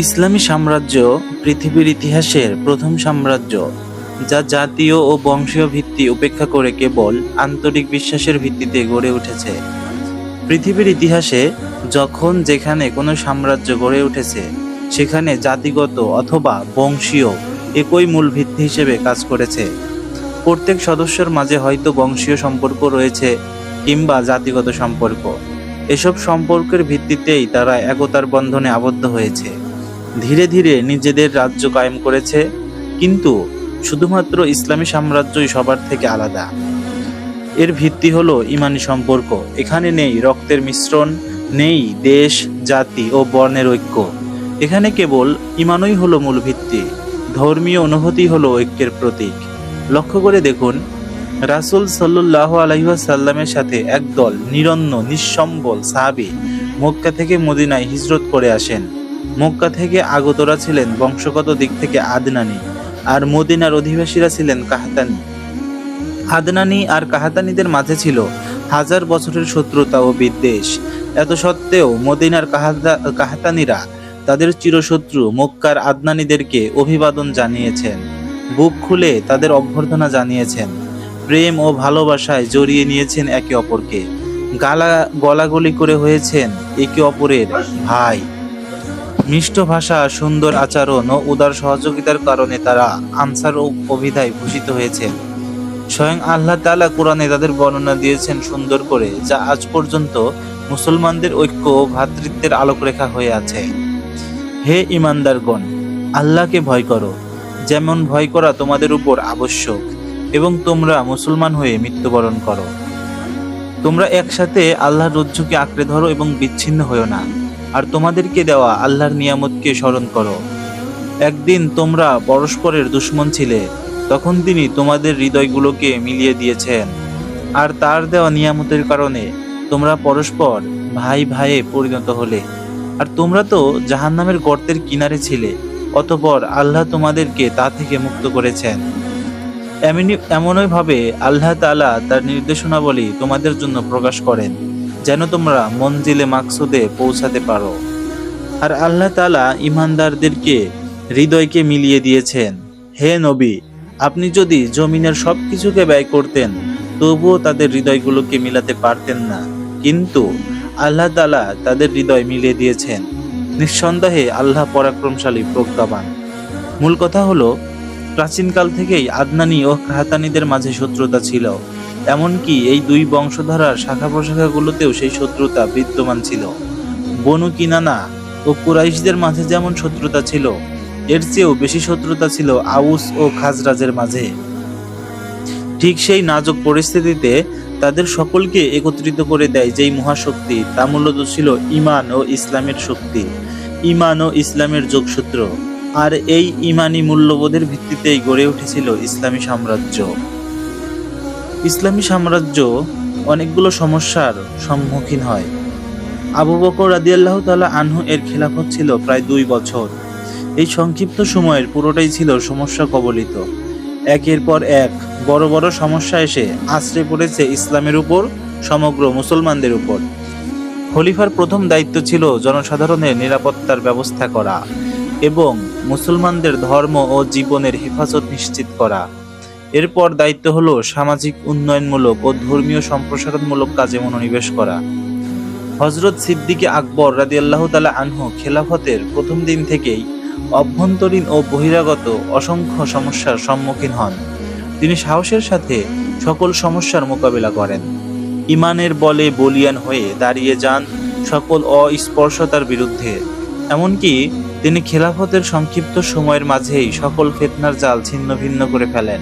ইসলামী সাম্রাজ্য পৃথিবীর ইতিহাসের প্রথম সাম্রাজ্য, যা জাতীয় ও বংশীয় ভিত্তি উপেক্ষা করে কেবল আন্তরিক বিশ্বাসের ভিত্তিতে গড়ে উঠেছে। পৃথিবীর ইতিহাসে যখন যেখানে কোনো সাম্রাজ্য গড়ে উঠেছে, সেখানে জাতিগত অথবা বংশীয় একই মূল ভিত্তি হিসেবে কাজ করেছে। প্রত্যেক সদস্যের মাঝে হয়তো বংশীয় সম্পর্ক রয়েছে কিংবা জাতিগত সম্পর্ক। এসব সম্পর্কের ভিত্তিতেই তারা একতার বন্ধনে আবদ্ধ হয়েছে, ধীরে ধীরে নিজেদের রাজ্য কায়েম করেছে। কিন্তু শুধুমাত্র ইসলামী সাম্রাজ্যই সবার থেকে আলাদা। এর ভিত্তি হলো ঈমানি সম্পর্ক। এখানে নেই রক্তের মিশ্রণ, নেই দেশ, জাতি ও বর্ণের ঐক্য। এখানে কেবল ঈমানই হলো মূল ভিত্তি। ধর্মীয় অনুভূতি হলো ঐক্যের প্রতীক। লক্ষ্য করে দেখুন, রাসূল সাল্লাল্লাহু আলাইহি ওয়াসাল্লামের সাথে একদল নিরন্ন নিঃসম্বল সাহাবী মক্কা থেকে মদিনায় হিজরত করে আসেন। মক্কা থেকে আগতরা ছিলেন বংশগত দিক থেকে আদনানী, আর মদিনার অধিবাসীরা ছিলেন কাহতানী। আদনানী আর কাহতানীদের মাঝে ছিল হাজার বছরের শত্রুতা ও বিদ্বেষ। এত সত্ত্বেও মদিনার কাহতানীরা তাদের চিরশত্রু মক্কার আদনানীদেরকে অভিবাদন জানিয়েছেন, বুক খুলে তাদের অভ্যর্থনা জানিয়েছেন, প্রেম ও ভালোবাসায় জড়িয়ে নিয়েছেন একে অপরকে, গলাগলি করে হয়েছেন একে অপরের ভাই। মিষ্ট ভাষা, সুন্দর আচরণ ও উদার সহযোগিতার কারণে তারা আনসার অভিধায় ভূষিত হয়েছেন। স্বয়ং আল্লাহ তাআলা কোরআনে তাদের বর্ণনা দিয়েছেন সুন্দর করে, যা আজ পর্যন্ত মুসলমানদের ঐক্য ও ভ্রাতৃত্বের আলোকরেখা হয়ে আছে। হে ঈমানদারগণ, আল্লাহকে ভয় করো, যেমন ভয় করা তোমাদের উপর আবশ্যক, এবং তোমরা মুসলমান হয়ে মৃত্যুবরণ করো। তোমরা একসাথে আল্লাহর রজ্জুকে আঁকড়ে ধরো এবং বিচ্ছিন্ন হও না, আর তোমাদেরকে দেওয়া আল্লাহর নিয়ামতকে স্মরণ করো। একদিন তোমরা পরস্পরের দুশমন ছিলে, তখন তিনি তোমাদের হৃদয়গুলোকে মিলিয়ে দিয়েছেন, আর তার দেওয়া নিয়ামতের কারণে তোমরা পরস্পর ভাই ভাইয়ে পরিণত হলে। আর তোমরা তো জাহান্নামের গর্তের কিনারে ছিলে, অতঃপর আল্লাহ তোমাদেরকে তা থেকে মুক্ত করেছেন। এমনই ভাবে আল্লাহ তাআলা তার নির্দেশনাবলী তোমাদের জন্য প্রকাশ করেন, যেন তোমরা মঞ্জিলে মাকসুদে পৌঁছাতে পারো। আর আল্লাহ তাআলা ঈমানদারদেরকে হৃদয়কে মিলিয়ে দিয়েছেন। হে নবী, আপনি যদি জমিনের সবকিছুকে ব্যয় করতেন, তবুও তাদের হৃদয়গুলোকে মিলাতে পারতেন না, কিন্তু আল্লাহ তাআলা তাদের হৃদয় মিলিয়ে দিয়েছেন। নিঃসন্দেহে আল্লাহ পরাক্রমশালী, প্রজ্ঞাবান। মূল কথা হলো, প্রাচীনকাল থেকেই আদনানী ও কাহতানীদের মাঝে শত্রুতা ছিল। এমনকি এই দুই বংশধারার শাখা প্রশাখাগুলোতেও সেই শত্রুতা বিদ্যমান ছিল। বনু কিনানা ও কুরাইশদের মাঝে যেমন শত্রুতা ছিল, এর চেয়েও বেশি শত্রুতা ছিল আউস ও খাজরাজের মাঝে। ঠিক সেই নাজুক পরিস্থিতিতে তাদের সকলকে একত্রিত করে দেয় যেই মহাশক্তি, তা মূলত ছিল ঈমান ও ইসলামের শক্তি, ঈমান ও ইসলামের যোগসূত্র। আর এই ঈমানি মূল্যবোধের ভিত্তিতেই গড়ে উঠেছিল ইসলামী সাম্রাজ্য। ইসলামী সাম্রাজ্য অনেকগুলো সমস্যার সম্মুখীন হয়। আবু বকর রাদিয়াল্লাহু তাআলা আনহু এর খেলাফত ছিল প্রায় 2 বছর। এই সংক্ষিপ্ত সময়ের পুরোটাই ছিল সমস্যা কবলিত। একের পর এক বড় বড় সমস্যা এসে আছড়ে পড়েছে ইসলামের উপর, সমগ্র মুসলমানদের উপর। খলিফার প্রথম দায়িত্ব ছিল জনসাধারণের নিরাপত্তার ব্যবস্থা করা এবং মুসলমানদের ধর্ম ও জীবনের হেফাজত নিশ্চিত করা। এরপর দায়িত্ব হলো সামাজিক উন্নয়নমূলক ও ধর্মীয় সম্প্রসারণমূলক কাজে মনোনিবেশ করা। হযরত সিদ্দিকে আকবর রাদিয়াল্লাহু তাআলা আনহু খেলাফতের প্রথম দিন থেকেই অভ্যন্তরীণ ও বহিরাগত অসংখ্য সমস্যার সম্মুখীন হন। তিনি সাহসের সাথে সকল সমস্যার মোকাবিলা করেন। ঈমানের বলে বলিয়ান হয়ে দাঁড়িয়ে যান সকল অস্পর্শতার বিরুদ্ধে। এমনকি তিনি খেলাফতের সংক্ষিপ্ত সময়ের মাঝেই সকল ফিতনার জাল ছিন্ন ভিন্ন করে ফেলেন।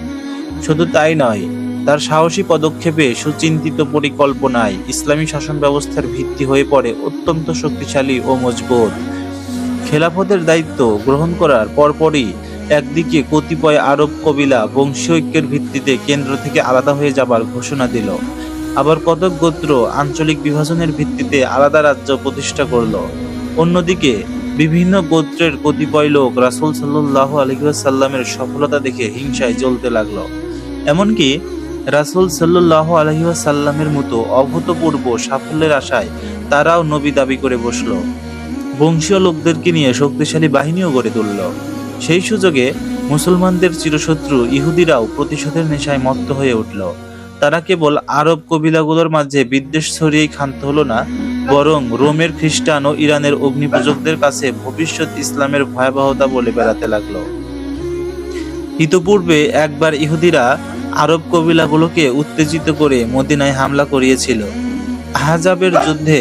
শুধু তাই নয়, তার সাহসী পদক্ষেপে, সুচিন্তিত পরিকল্পনায় ইসলামী শাসন ব্যবস্থার ভিত্তি হয়ে পড়ে অত্যন্ত শক্তিশালী ও মজবুত। খেলাফতের দায়িত্ব গ্রহণ করার পরপরই একদিকে কতিপয় আরব কবিলা বংশীয় ঐক্যের ভিত্তিতে কেন্দ্র থেকে আলাদা হয়ে যাবার ঘোষণা দিল, আবার কতক গোত্র আঞ্চলিক বিভাজনের ভিত্তিতে আলাদা রাজ্য প্রতিষ্ঠা করল। অন্যদিকে বিভিন্ন গোত্রের কতিপয় লোক রাসূল সাল্লাল্লাহু আলাইহি ওয়াসাল্লামের সফলতা দেখে হিংসায় জ্বলতে লাগলো। এমনকি রাসূল সাল্লাল্লাহু আলাইহি ওয়াসাল্লামের মতো অভূতপূর্ব সাফল্যের আশায় তারাও নবী দাবি করে বসলো। বংশীয় লোকদেরকে নিয়ে শক্তিশালী বাহিনীও গড়ে তুলল। সেই সুযোগে মুসলমানদের চিরশত্রু ইহুদিরাও প্রতিশোধের নেশায় মত্ত হয়ে উঠল। তারা কেবল আরব কবিলাগুলোর মাঝে বিদ্বেষ ছড়িয়েই ক্ষান্ত হলো না, বরং রোমের খ্রিস্টান ও ইরানের অগ্নিপূজকদের কাছে ভবিষ্যৎ ইসলামের ভয়াবহতা বলে বেড়াতে লাগলো। ইতোপূর্বে একবার ইহুদিরা আরব কবিলাগুলোকে উত্তেজিত করে মদিনায় হামলা করিয়েছিল। আহজাবের যুদ্ধে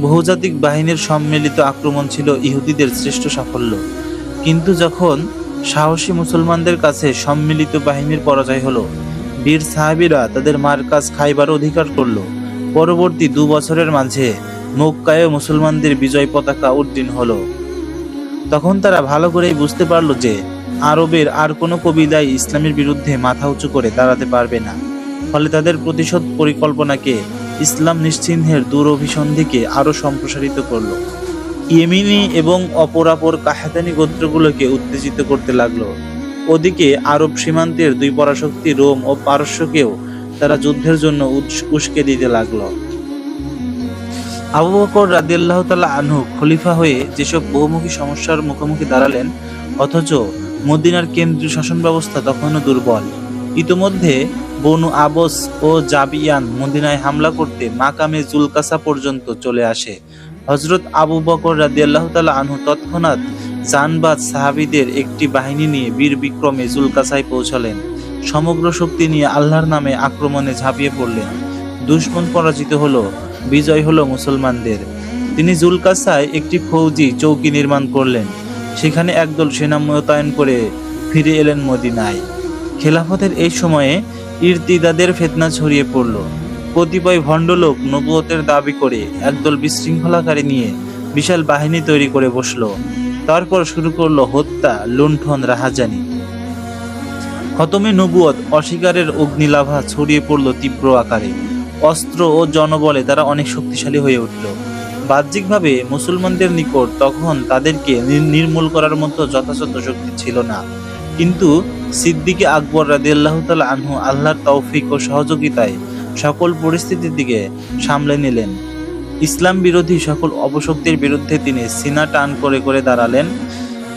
বহুজাতিক বাহিনীর সম্মিলিত আক্রমণ ছিল ইহুদিদের শ্রেষ্ঠ সাফল্য। কিন্তু যখন সাহসী মুসলমানদের কাছে সম্মিলিত বাহিনীর পরাজয় হলো, বীর সাহাবীরা তাদের মার্কাজ খাইবার অধিকার করল। পরবর্তী 2 বছরের মাঝে মক্কায় মুসলমানদের বিজয় পতাকা উড্ডীন হলো। তখন তারা ভালো করেই বুঝতে পারল যে আরবের আর কোনো কবিলাই ইসলামের বিরুদ্ধে মাথা উঁচু করে দাঁড়াতে পারবে না। ফলে তাদের প্রতিশোধ পরিকল্পনাকে ইসলাম নিশ্চিহ্নের দুরভিসন্ধিকে আরো সম্প্রসারিত করল। ইয়েমেনি এবং অপরাপর কাহাতানি গোত্রগুলোকে উত্তেজিত করতে লাগলো। ওদিকে আরব সীমান্তের 2 পরাশক্তি রোম ও পারস্যকেও তারা যুদ্ধের জন্য উস্কে দিতে লাগলো। আবু বকর রাদিয়াল্লাহু তাআলা আনহু খলিফা হয়ে যেসব বহুমুখী সমস্যার মুখোমুখি দাঁড়ালেন, অথচ মদিনার কেন্দ্রীয় শাসন ব্যবস্থা তখনও দুর্বল। ইতোমধ্যে বনু আবস ও জাবিয়ান মদিনায় হামলা করতে মাকামে জুলকাসা পর্যন্ত চলে আসে। হযরত আবু বকর রাদিয়াল্লাহু তাআলা আনহু তৎক্ষণাৎ জানবাজ সাহাবীদের একটি বাহিনী নিয়ে বীর বিক্রমে জুলকাসায় পৌঁছালেন। সমগ্র শক্তি নিয়ে আল্লাহর নামে আক্রমণে ঝাঁপিয়ে পড়লেন। দুশমন পরাজিত হলো, বিজয় হলো মুসলমানদের। তিনি জুলকাসায় একটি ফৌজি চৌকি নির্মাণ করলেন। সেখানে একদল সেনা মোতায়েন করে ফিরে এলেন মদিনায়। খেলাফতের এই সময়ে ইরতিদাদের ফিতনা ছড়িয়ে পড়ল। কতিপয় ভণ্ডলোক নবুয়তের দাবি করে একদল বিশৃঙ্খলাকারী নিয়ে বিশাল বাহিনী তৈরি করে বসলো। তারপর শুরু করলো হত্যা, লুণ্ঠন, রাহাজানি। খতমে নবুয়ত অস্বীকারের অগ্নিলাভা ছড়িয়ে পড়ল তীব্র আকারে। অস্ত্র ও জনবলে তারা অনেক শক্তিশালী হয়ে উঠল। বাহ্যিকভাবে মুসলমানদের নিকট তখন তাদেরকে নির্মূল করার মতো যথাযথ শক্তি ছিল না, কিন্তু সিদ্দিকে আকবর রাদিয়াল্লাহু তাআলা আনহু আল্লাহর তৌফিক ও সহযোগিতায় সকল পরিস্থিতির দিকে সামলে নিলেন। ইসলাম বিরোধী সকল অপশক্তির বিরুদ্ধে তিনি সিনা টান করে করে দাঁড়ালেন।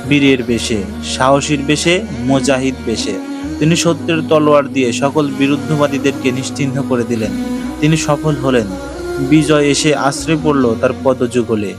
বীরের বেশে, সাহসীর বেশে, মুজাহিদ বেশে তিনি সত্যের তলোয়ার দিয়ে সকল বিরুদ্ধবাদীদেরকে নিশ্চিহ্ন করে দিলেন। তিনি সফল হলেন। বিজয় এসে আশ্রয় পড়ল তার পদযুগলে।